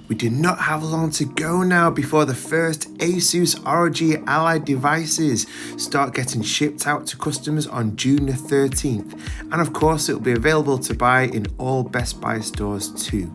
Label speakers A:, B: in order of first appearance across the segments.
A: We do not have long to go now before the first Asus ROG Ally devices start getting shipped out to customers on June the 13th, and of course it will be available to buy in all Best Buy stores too.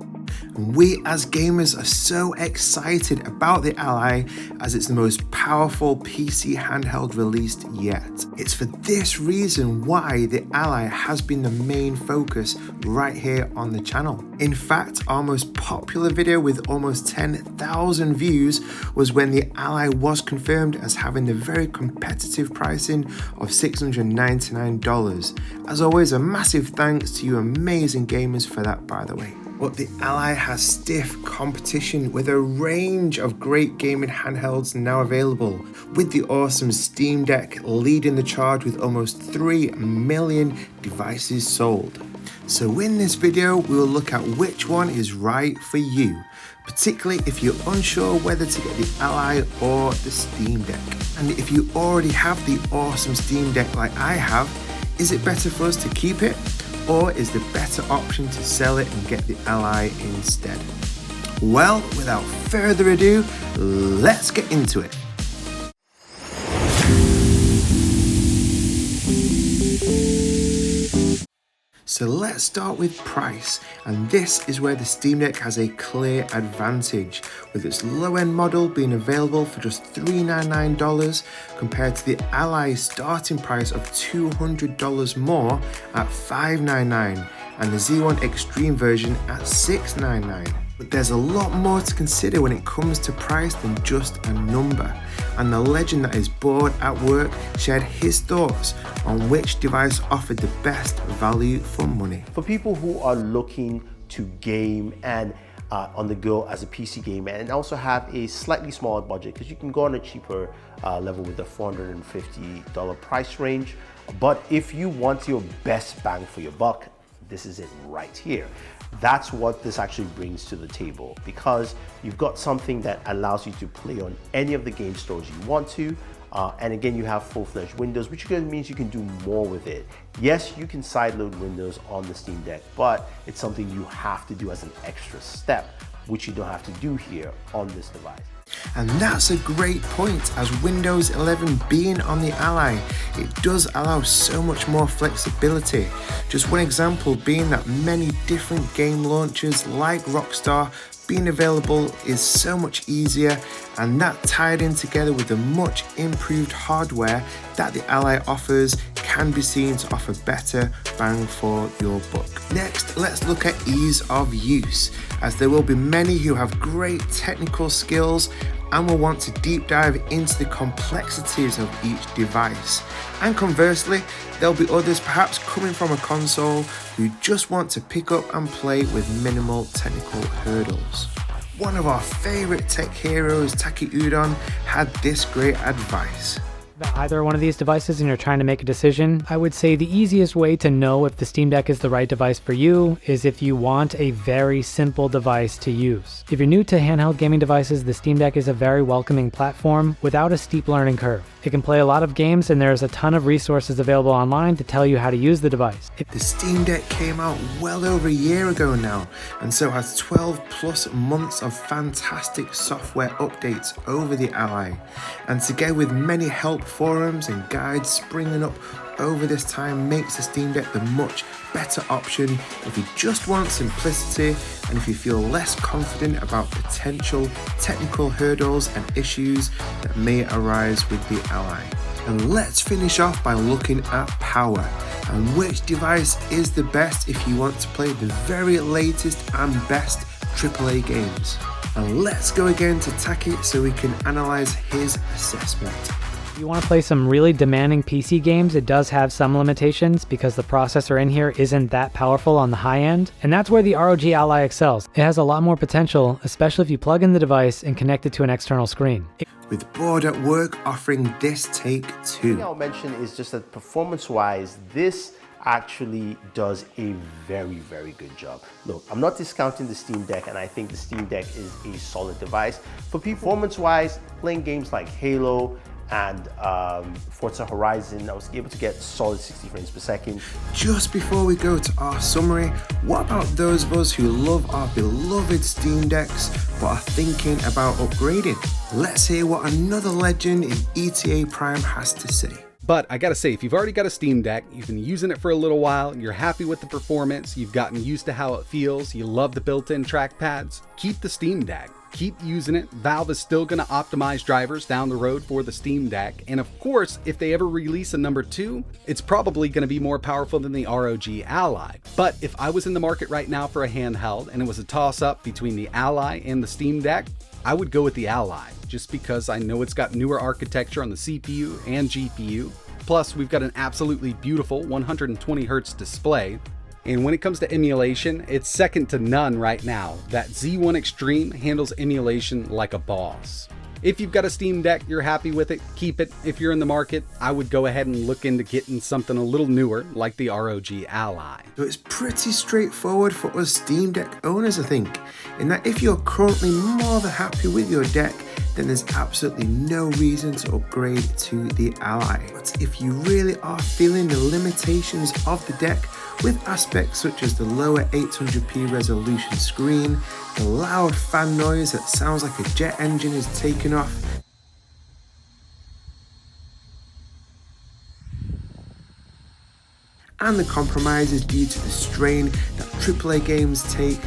A: And we as gamers are so excited about the Ally as it's the most powerful PC handheld released yet. It's for this reason why the Ally has been the main focus right here on the channel. In fact, our most popular video with almost 10,000 views was when the Ally was confirmed as having the very competitive pricing of $699. As always, a massive thanks to you amazing gamers for that, by the way. But the Ally has stiff competition with a range of great gaming handhelds now available, with the awesome Steam Deck leading the charge with almost 3 million devices sold. So in this video, we will look at which one is right for you, particularly if you're unsure whether to get the Ally or the Steam Deck. And if you already have the awesome Steam Deck like I have, is it better for us to keep it? Or is the better option to sell it and get the Ally instead? Well, without further ado, let's get into it. So let's start with price, and this is where the Steam Deck has a clear advantage, with its low-end model being available for just $399 compared to the Ally starting price of $200 more at $599 and the Z1 Extreme version at $699. But there's a lot more to consider when it comes to price than just a number, and the legend that is Booredatwork shared his thoughts on which device offered the best value for money.
B: For people who are looking to game and on the go as a PC gamer and also have a slightly smaller budget, because you can go on a cheaper level with the $450 price range, but if you want your best bang for your buck, this is it right here. That's what this actually brings to the table, because you've got something that allows you to play on any of the game stores you want to. And again, you have full-fledged Windows, which means you can do more with it. Yes, you can sideload Windows on the Steam Deck, but it's something you have to do as an extra step, which you don't have to do here on this device.
A: And that's a great point, as Windows 11 being on the Ally, it does allow so much more flexibility. Just one example being that many different game launchers like Rockstar being available is so much easier, and that tied in together with the much improved hardware that the Ally offers can be seen to offer better bang for your buck. Next, let's look at ease of use, as there will be many who have great technical skills and will want to deep dive into the complexities of each device. And conversely, there'll be others perhaps coming from a console who just want to pick up and play with minimal technical hurdles. One of our favorite tech heroes, Taki Udon, had this great advice.
C: Either one of these devices and you're trying to make a decision, I would say the easiest way to know if the Steam Deck is the right device for you is if you want a very simple device to use. If you're new to handheld gaming devices, the Steam Deck is a very welcoming platform without a steep learning curve. It can play a lot of games, and there's a ton of resources available online to tell you how to use the device.
A: The Steam Deck came out well over a year ago now, and so has 12 plus months of fantastic software updates over the Ally. And together with many help forums and guides springing up over this time, makes the Steam Deck the much better option if you just want simplicity and if you feel less confident about potential technical hurdles and issues that may arise with the Ally. And let's finish off by looking at power and which device is the best if you want to play the very latest and best AAA games. And let's go again to Taki so we can analyze his assessment.
C: If you want to play some really demanding PC games, it does have some limitations because the processor in here isn't that powerful on the high end, and that's where the ROG Ally excels. It has a lot more potential, especially if you plug in the device and connect it to an external screen.
A: With Booredatwork offering this take too.
B: The thing I'll mention is just that performance-wise, this actually does a very, very good job. Look, I'm not discounting the Steam Deck, and I think the Steam Deck is a solid device. For performance-wise, playing games like Halo and Forza Horizon, I was able to get solid 60 frames per second.
A: Just before we go to our summary, what about those of us who love our beloved Steam Decks but are thinking about upgrading. Let's hear what another legend in ETA Prime has to say.
D: But I gotta say, if you've already got a Steam Deck, you've been using it for a little while, you're happy with the performance, you've gotten used to how it feels, you love the built-in trackpads, keep the Steam Deck. Keep using it. Valve is still going to optimize drivers down the road for the Steam Deck. And of course, if they ever release a number 2, it's probably going to be more powerful than the ROG Ally. But if I was in the market right now for a handheld and it was a toss-up between the Ally and the Steam Deck, I would go with the Ally, just because I know it's got newer architecture on the CPU and GPU. Plus, we've got an absolutely beautiful 120Hz display. And when it comes to emulation, it's second to none right now. That Z1 Extreme handles emulation like a boss. If you've got a Steam Deck, you're happy with it, keep it. If you're in the market, I would go ahead and look into getting something a little newer like the ROG Ally.
A: So it's pretty straightforward for us Steam Deck owners, I think, in that if you're currently more than happy with your deck, then there's absolutely no reason to upgrade to the Ally. But if you really are feeling the limitations of the deck, with aspects such as the lower 800p resolution screen, the loud fan noise that sounds like a jet engine is taking off, and the compromises due to the strain that AAA games take,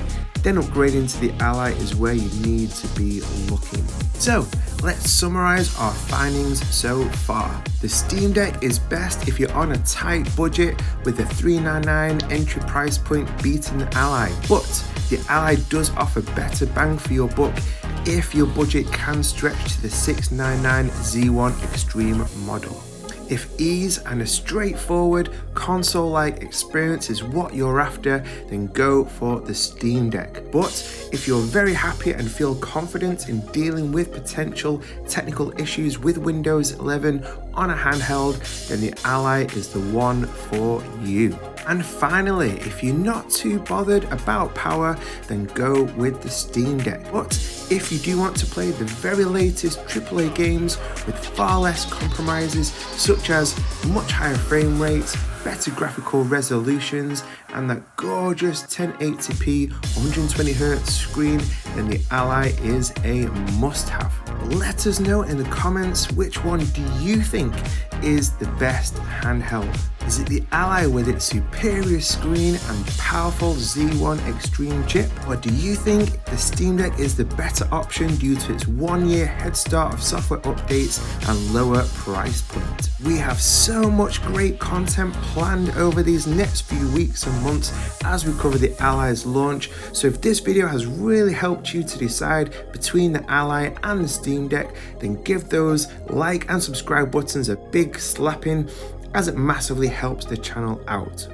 A: then upgrading to the Ally is where you need to be looking. So let's summarize our findings so far. The Steam Deck is best if you're on a tight budget, with the $399 entry price point beating the Ally. But the Ally does offer better bang for your buck if your budget can stretch to the $699 Z1 Extreme model. If ease and a straightforward console-like experience is what you're after, then go for the Steam Deck. But if you're very happy and feel confident in dealing with potential technical issues with Windows 11 on a handheld, then the Ally is the one for you. And finally, if you're not too bothered about power, then go with the Steam Deck. But if you do want to play the very latest AAA games with far less compromises, such as much higher frame rates, better graphical resolutions, and that gorgeous 1080p 120Hz screen, then the Ally is a must-have. Let us know in the comments, which one do you think is the best handheld? Is it the Ally with its superior screen and powerful Z1 Extreme chip? Or do you think the Steam Deck is the better option due to its 1-year head start of software updates and lower price point? We have so much great content planned over these next few weeks and months as we cover the Ally's launch, so if this video has really helped you to decide between the Ally and the Steam Deck, then give those like and subscribe buttons a big slapping, as it massively helps the channel out.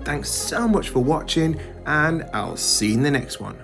A: Thanks so much for watching, and I'll see you in the next one.